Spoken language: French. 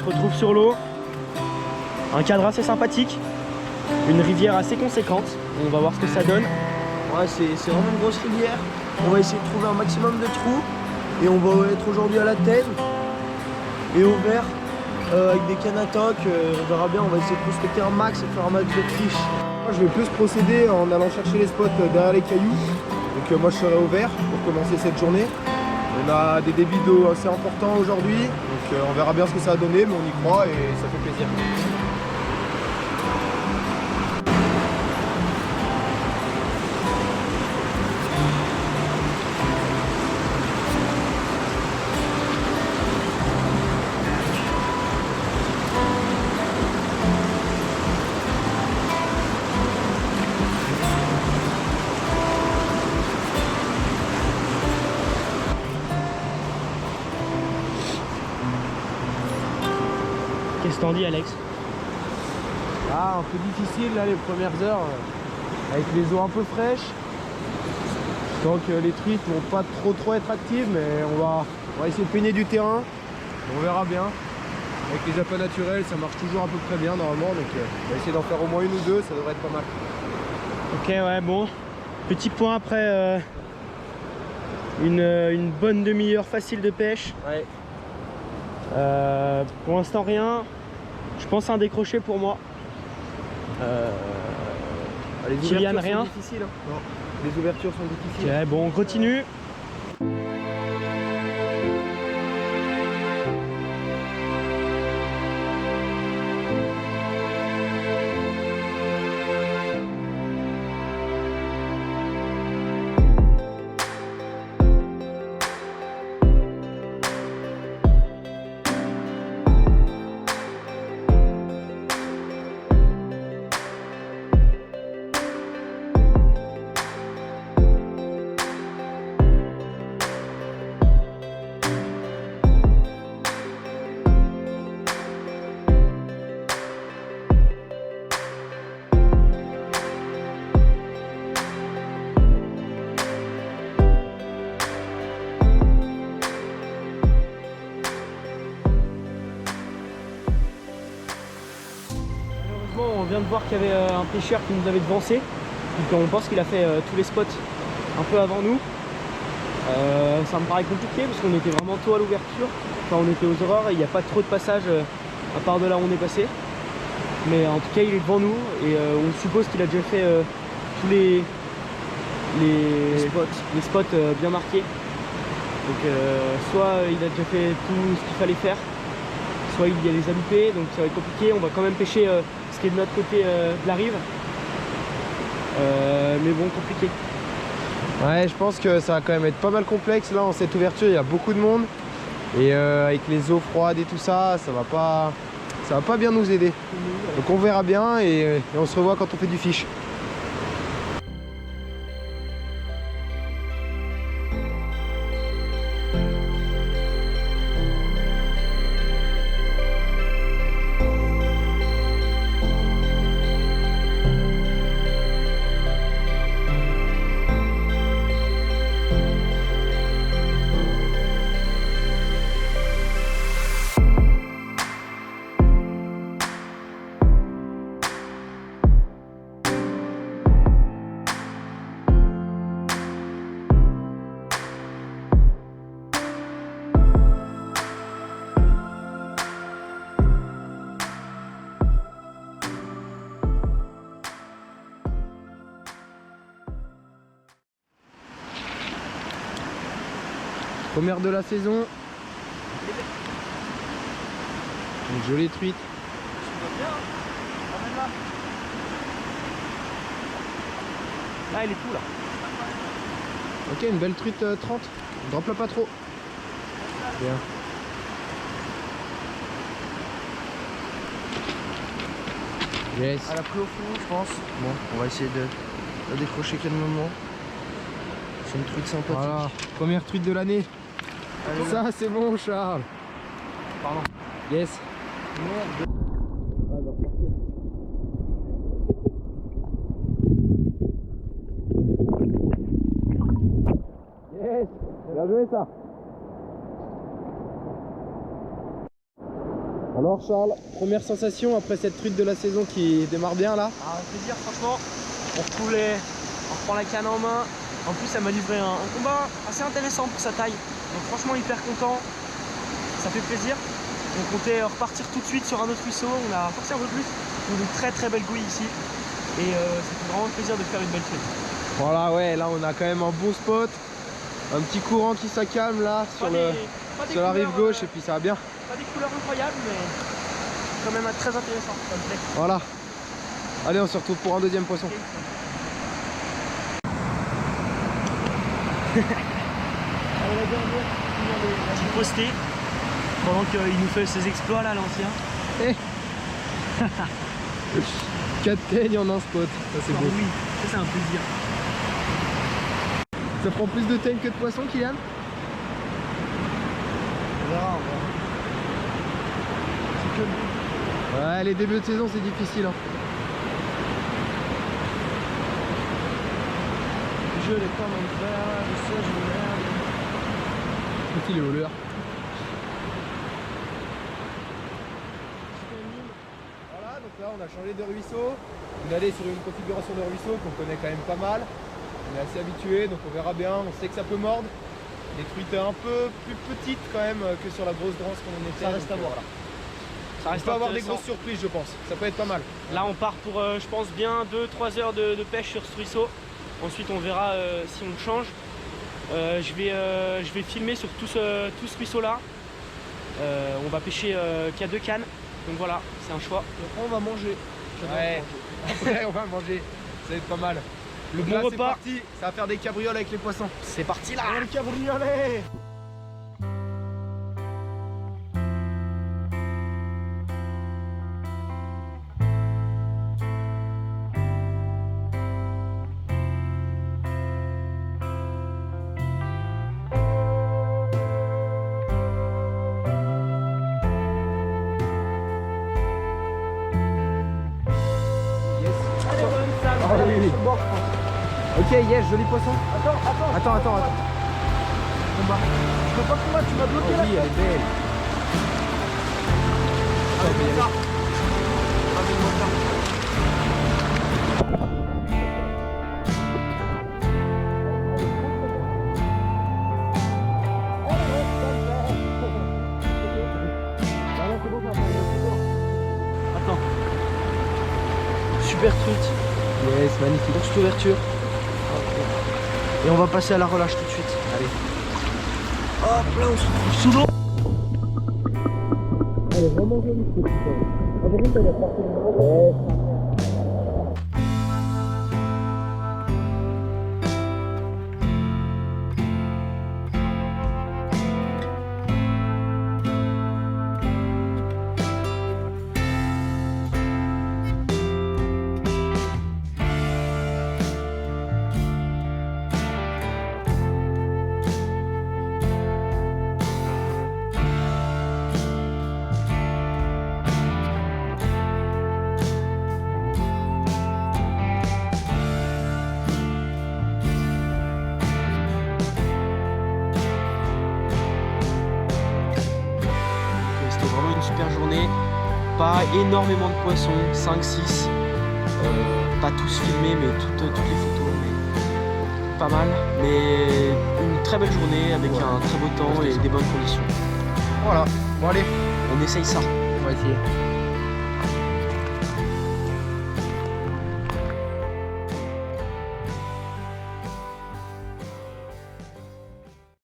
se retrouve sur l'eau. Un cadre assez sympathique. Une rivière assez conséquente. On va voir ce que ça donne. Ouais, c'est vraiment une grosse rivière. On va essayer de trouver un maximum de trous. Et on va être aujourd'hui à la Tène et au vert avec des cannes à toc. On verra bien, on va essayer de prospecter un max et de faire un max de fiches. Moi, je vais plus procéder en allant chercher les spots derrière les cailloux. Donc moi je serai au vert pour commencer cette journée. On a des débits d'eau assez importants aujourd'hui. Donc on verra bien ce que ça va donner, mais on y croit et ça fait plaisir. Qu'est-ce que t'en dis, Alex? Ah, un peu difficile là les premières heures avec les eaux un peu fraîches. Donc les truites vont pas trop être actives, mais on va essayer de peigner du terrain. On verra bien. Avec les appâts naturels, ça marche toujours à peu près bien normalement, donc on va essayer d'en faire au moins une ou deux, ça devrait être pas mal. Ok, ouais, bon. Petit point après une bonne demi-heure facile de pêche. Ouais. Pour l'instant, rien. Je pense un décroché pour moi. Les Kylian, ouvertures rien. sont difficiles. Hein. Non. Les ouvertures sont difficiles. Ok, bon, on continue. On vient de voir qu'il y avait un pêcheur qui nous avait devancé. Donc on pense qu'il a fait tous les spots un peu avant nous. Ça me paraît compliqué parce qu'on était vraiment tôt à l'ouverture. Enfin on était aux aurores et il n'y a pas trop de passages à part de là où on est passé. Mais en tout cas il est devant nous et on suppose qu'il a déjà fait tous les spots bien marqués. Donc soit il a déjà fait tout ce qu'il fallait faire, soit il y a les a loupés, donc ça va être compliqué. On va quand même pêcher ce qui est de notre côté de la rive. Mais bon, compliqué. Ouais, je pense que ça va quand même être pas mal complexe là en cette ouverture, il y a beaucoup de monde. Et avec les eaux froides et tout ça, ça va pas bien nous aider. Donc on verra bien et on se revoit quand on fait du fish. Première de la saison. Une jolie truite. Là, il est tout là. Ok, une belle truite 30. Drop-la pas trop. Bien. Yes. Elle a pris au fond, je pense. Bon, on va essayer de la décrocher calmement. C'est une truite sympathique. Voilà, première truite de l'année. Ça, c'est bon, Charles. Pardon. Yes. Merde. Yes. Bien joué, ça. Alors Charles, première sensation après cette truite de la saison qui démarre bien là? Ah, un plaisir, franchement. On reprend la canne en main. En plus, elle m'a livré un combat assez intéressant pour sa taille. Donc franchement, hyper content. Ça fait plaisir. On comptait repartir tout de suite sur un autre ruisseau. On a forcé un peu plus. On a une très très belle gouille ici. Et ça fait vraiment plaisir de faire une belle truite. Voilà, ouais, là on a quand même un bon spot. Un petit courant qui s'accalme là sur la rive gauche et puis ça va bien. Pas des couleurs incroyables, mais quand même très intéressant. Ça me plaît. Voilà. Allez, on se retrouve pour un deuxième poisson. Allez, la dernière, j'ai posté pendant qu'il nous fait ses exploits là, l'ancien. 4 teignes en un spot, ça c'est beau. Oui, ça c'est un plaisir. Ça prend plus de teignes que de poissons, Kylian? On verra. Ouais, les débuts de saison c'est difficile. Hein. Le jeu n'est pas dans le vert, je sais, je m'emmerde. Il est au leurre. Voilà, donc là on a changé de ruisseau. On est allé sur une configuration de ruisseau qu'on connaît quand même pas mal. On est assez habitué, donc on verra bien. On sait que ça peut mordre. Des truites un peu plus petites quand même que sur la grosse drance qu'on en était. Ça reste à voir là. Ça On reste peut avoir des intéressant. grosses surprises, je pense. Ça peut être pas mal. Là, on part pour, je pense, bien 2-3 heures de pêche sur ce ruisseau. Ensuite, on verra si on le change. Je vais filmer sur tout ce ruisseau-là. On va pêcher qu'à 2 cannes. Donc voilà, c'est un choix. Et après, on va manger. Ouais. Après, on va manger. Ça va être pas mal. Le Donc bon là, c'est repas. parti. Ça va faire des cabrioles avec les poissons. C'est parti là. Le cabriolet. Ah oui, oui. Ok, yes, joli poisson. Attends. Je peux pas combattre, tu m'as bloqué Oh, là. oui, elle est belle. Attends, mais ça. Attends. Super truite. yes, magnifique. Grosse ouverture. Et on va passer à la relâche tout de suite. Allez. Hop là, on se retrouve sous l'eau. Elle est vraiment jolie cette petite. Elle est partie. C'était vraiment une super journée. Pas énormément de poissons, 5-6. Pas tous filmés, mais toutes les photos. Mais pas mal. Mais une très belle journée avec un très beau temps et des bonnes conditions. Voilà. Bon allez, On essaye ça. on va essayer.